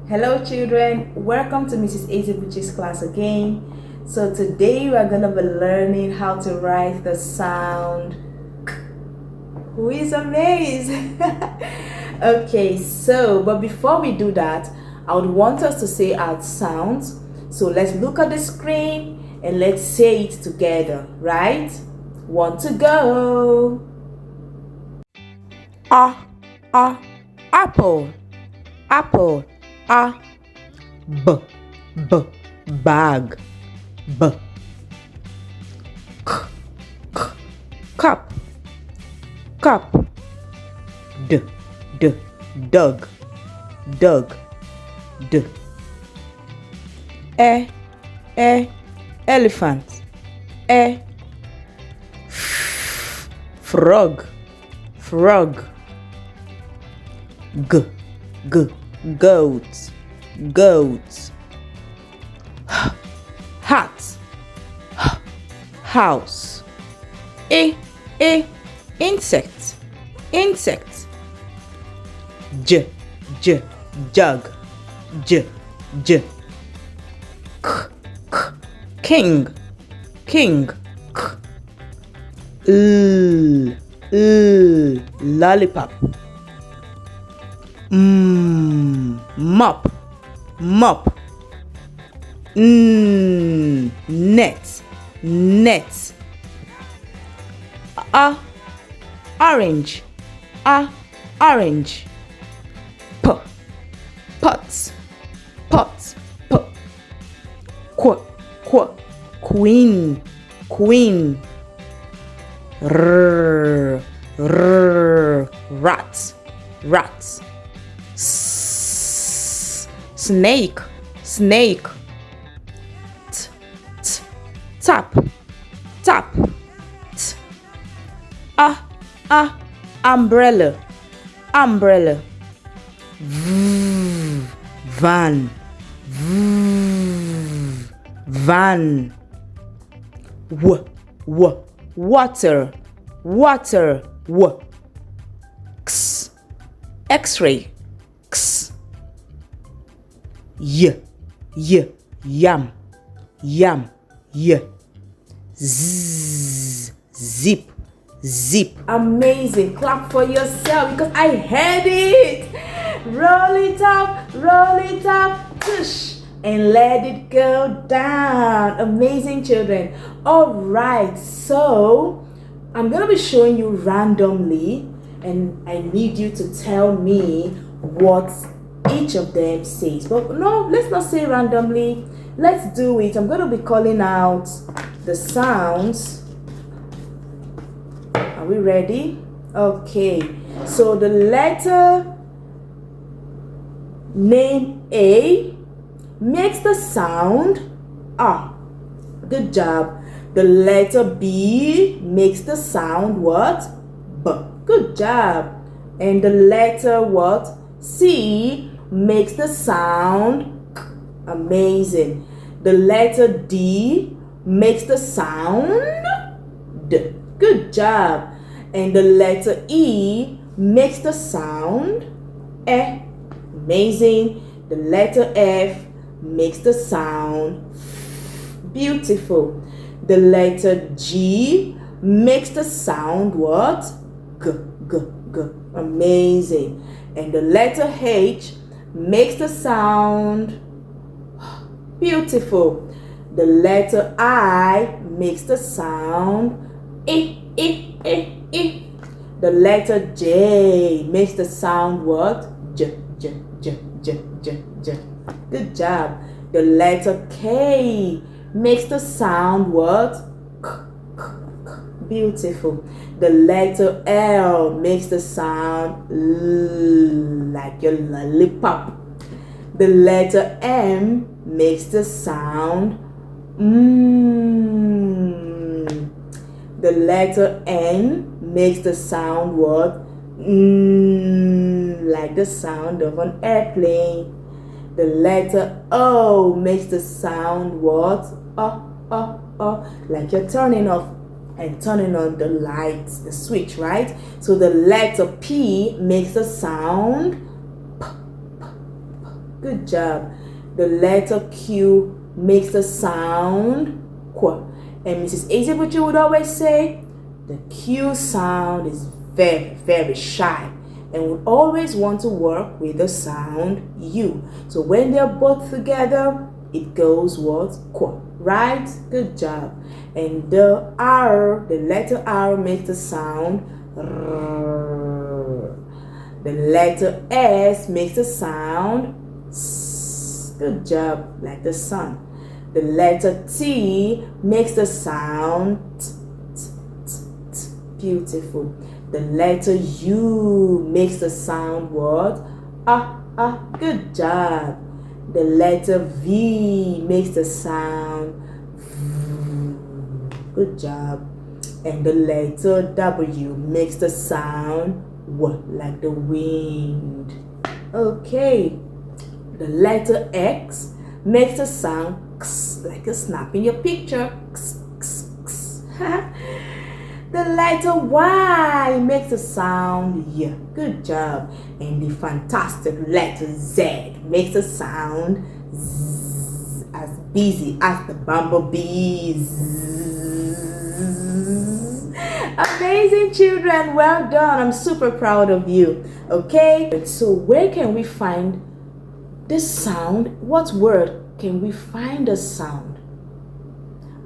Hello children, welcome to Mrs. Ezebuchi's class again. So today we are going to be learning how to write the sound K. Who is amazed? Okay, but before we do that, I would want us to say our sounds. So let's look at the screen and let's say it together, right? 1 to go. Apple, apple. Bag, b. Cup, d, dog, d. Elephant, frog, g, goat, hat, house, insect, jug, king, lollipop, mop, net, orange, pot, queen, rat, snake, tap, umbrella, van, water, x-ray, yam, zip. Amazing. Clap for yourself because I heard it. Roll it up, push, and let it go down. Amazing, children. All right, so I'm gonna be showing you randomly, and I need you to tell me what each of them says. But no, let's not say randomly. Let's do it. I'm gonna be calling out the sounds. Are we ready? Okay, so the letter name A makes the sound A. Good job. The letter B makes the sound what? B. Good job. And the letter what? C makes the sound K. Amazing. The letter D makes the sound D. Good job. And the letter E makes the sound E. Amazing. The letter F makes the sound F. Beautiful. The letter G makes the sound what? G. Amazing. And the letter H makes the sound beautiful. The letter I makes the sound I. The letter J makes the sound what? J. Good job. The letter K makes the sound what? K. Beautiful. The letter L makes the sound L, like your lollipop. The letter M makes the sound The letter N makes the sound what? Like the sound of an airplane. The letter O makes the sound what? Like you're turning off and turning on the lights, the switch, right? So the letter P makes the sound P. Good job. The letter Q makes the sound Q. And Mrs. Ezebuchi would always say, the Q sound is very, very shy and would always want to work with the sound U. So when they're both together, it goes what? Q. Right? Good job. And the R, the letter R makes the sound R. The letter S makes the sound S. Good job, like the sun. The letter T makes the sound T, T, T, T. Beautiful. The letter U makes the sound what? Ah, ah. Good job. The letter V makes the sound V. Good job. And the letter W makes the sound W, like the wind. Okay. The letter X makes the sound X, like a snap in your picture. X, X, X. The letter Y makes the sound Y. Good job. And the fantastic letter Z makes the sound Z, as busy as the bumblebees. Amazing children, well done. I'm super proud of you. Okay, so where can we find this sound? What word can we find the sound?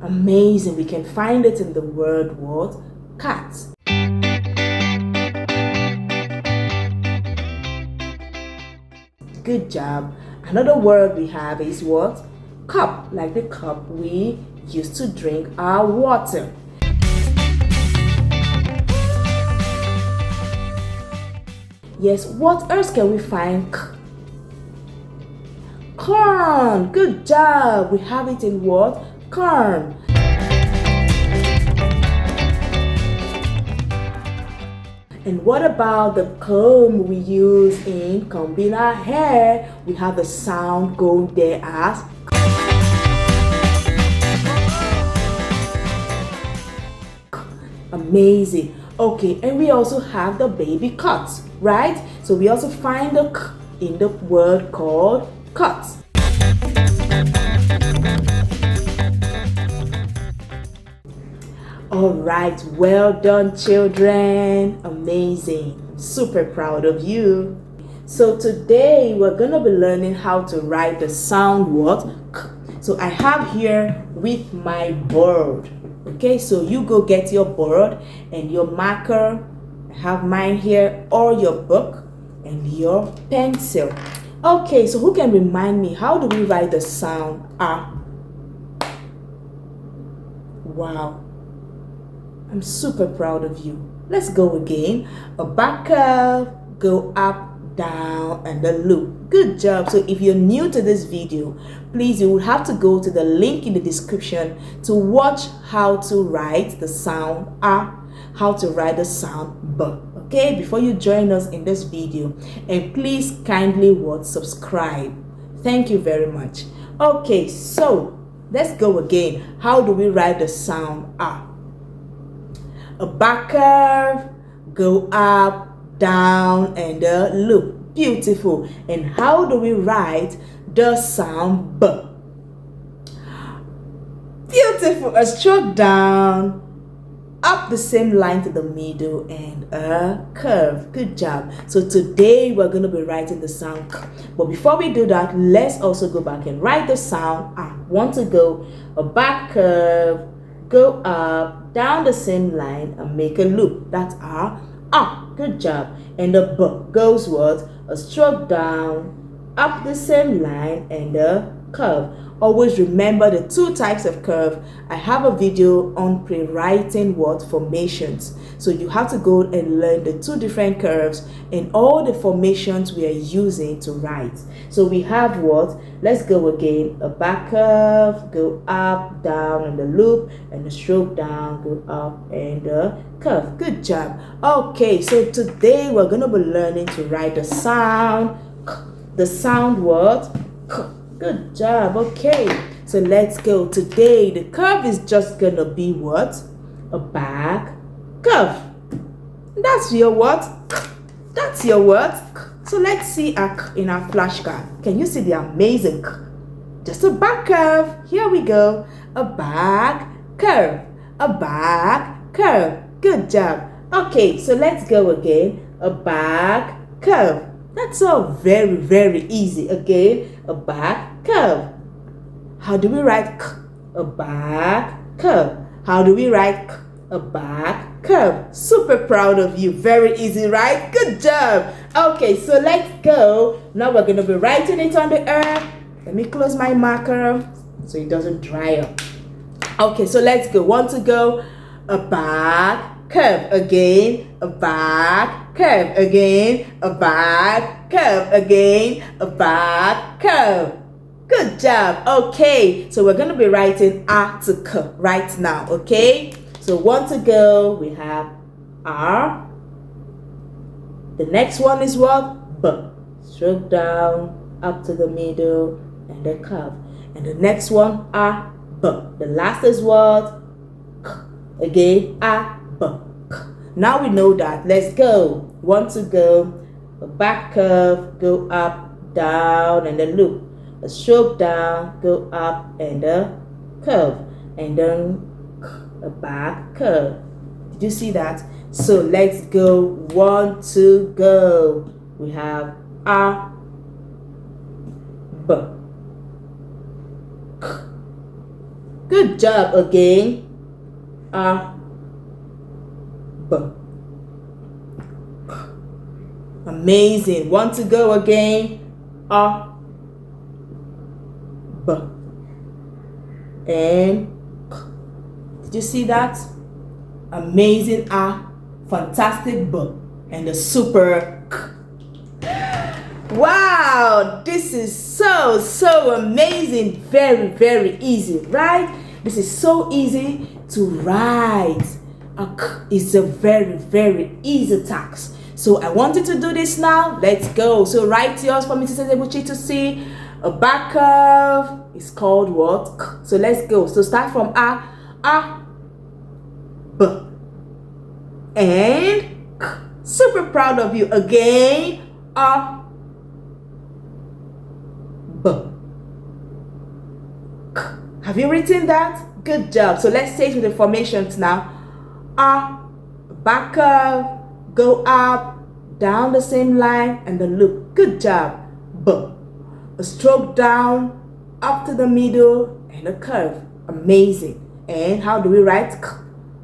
Amazing, we can find it in the word what? Cat. Good job. Another word we have is what? Cup, like the cup we use to drink our water. Yes, what else can we find? Corn. Good job. We have it in what? Corn. And what about the comb we use in combing our hair? We have the sound going there as amazing. Okay, and we also have the baby cuts, right? So we also find the k in the word called cut. All right, well done, children. Amazing. I'm super proud of you. So today we're gonna be learning how to write the sound what? K. So I have here with my board. Okay, so you go get your board and your marker. I have mine here, or your book and your pencil. Okay, so who can remind me, how do we write the sound A? Wow, I'm super proud of you. Let's go again. A back curve, go up, down, and the loop. Good job. So if you're new to this video, please, you will have to go to the link in the description to watch how to write the sound A, how to write the sound B. Okay, before you join us in this video, and please kindly subscribe. Thank you very much. Okay, so let's go again. How do we write the sound A? A back curve, go up, down, and a loop. Beautiful. And how do we write the sound B? Beautiful. A stroke down, up the same line to the middle, and a curve. Good job. So today we're going to be writing the sound K. But before we do that, let's also go back and write the sound A. Want to go a back curve, go up, down the same line, and make a loop. That's our A. Good job. And the B goes what? A stroke down, up the same line, and a curve. Always remember the two types of curve. I have a video on pre-writing formations. So you have to go and learn the two different curves and all the formations we are using to write. So we have what? Let's go again. A back curve, go up, down, and the loop, and a stroke down, go up, and a curve. Good job. Okay, so today we're going to be learning to write the sound K. The sound what? K. Good job. Okay, so let's go. Today the curve is just gonna be what? A back curve. That's your what? That's your what? So let's see our k in our flashcard. Can you see the amazing k? Just a back curve. Here we go. A back curve. A back curve. Good job. Okay, so let's go again. A back curve. That's all very, very easy. Again, a back curve. How do we write k? A back curve. How do we write k? A back curve. Super proud of you. Very easy, right? Good job. Okay, so let's go. Now we're going to be writing it on the earth. Let me close my marker so it doesn't dry up. Okay, so let's go. Want to go? A back curve. Again, a back curve. Again, a back curve. Again, a back curve. Good job. Okay, so we're going to be writing A to K right now, okay? So want to go, we have R. The next one is what? B. Stroke down, up to the middle, and a curve. And the next one, A, B. The last is what? K. Again, A, B, K. Now we know that. Let's go. Want to go, a back curve, go up, down, and a loop. A stroke down, go up, and a curve. And then a back curve. Did you see that? So let's go. 1, 2, go. We have A, B, K. Good job again. A, B, K. Amazing. 1 to go again. A, B, and K. Did you see that? Amazing A, fantastic B, and a super K. Wow, this is so amazing. Very, very easy, right? This is so easy to write. A K is a very, very easy task. So I want you to do this now. Let's go. So write yours for Mrs. Ezebuchi to see. A back curve is called what? K. So let's go. So start from A, B, and K. Super proud of you. Again, A, B, K. Have you written that? Good job. So let's say it with the formations now. A, back curve, go up, down the same line, and the loop. Good job. B. A stroke down, up to the middle, and a curve. Amazing. And how do we write K?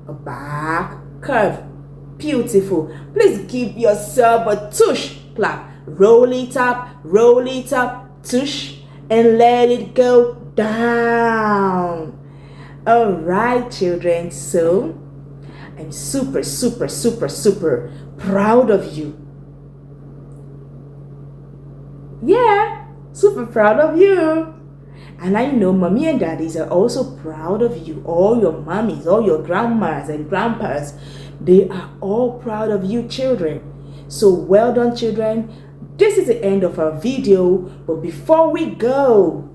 A back curve. Beautiful. Please give yourself a tush clap. Roll it up, tush, and let it go down. All right, children. So I'm super proud of you. Yeah. Super proud of you. And I know mommy and daddies are also proud of you. All your mommies, all your grandmas and grandpas, they are all proud of you, children. So well done, children. This is the end of our video. But before we go,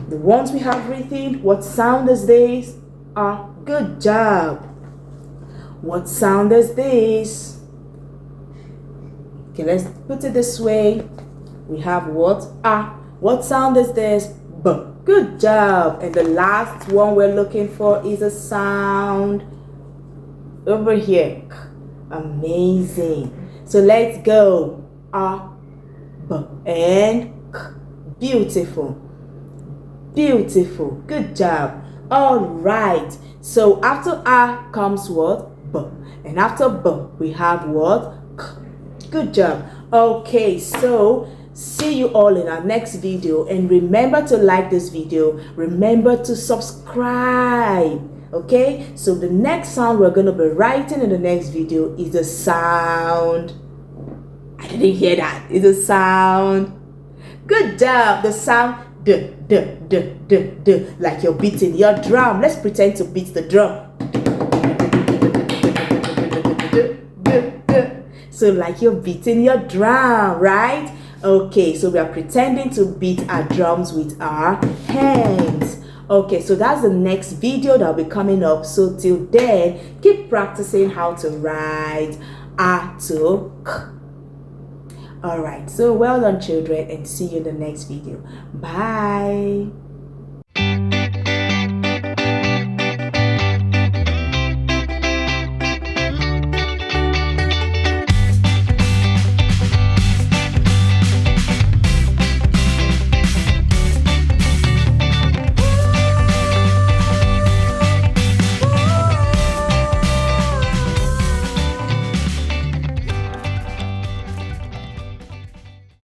the ones we have written, what sound is this? Good job. What sound is this? Okay, let's put it this way. We have what? A. What sound is this? B. Good job. And the last one we're looking for is a sound over here. K. Amazing. So let's go. A, B, and K. Beautiful. Beautiful. Good job. All right. So after A comes what? B. And after B, we have what? K. Good job. Okay, so see you all in our next video, and remember to like this video. Remember to subscribe. Okay, so the next sound we're going to be writing in the next video is the sound. I didn't hear that. It's a sound. Good job. The sound d, like you're beating your drum. Let's pretend to beat the drum. So like you're beating your drum, right? Okay, so we are pretending to beat our drums with our hands. Okay, so that's the next video that will be coming up. So till then, keep practicing how to write A to K. Alright, so well done children, and see you in the next video. Bye.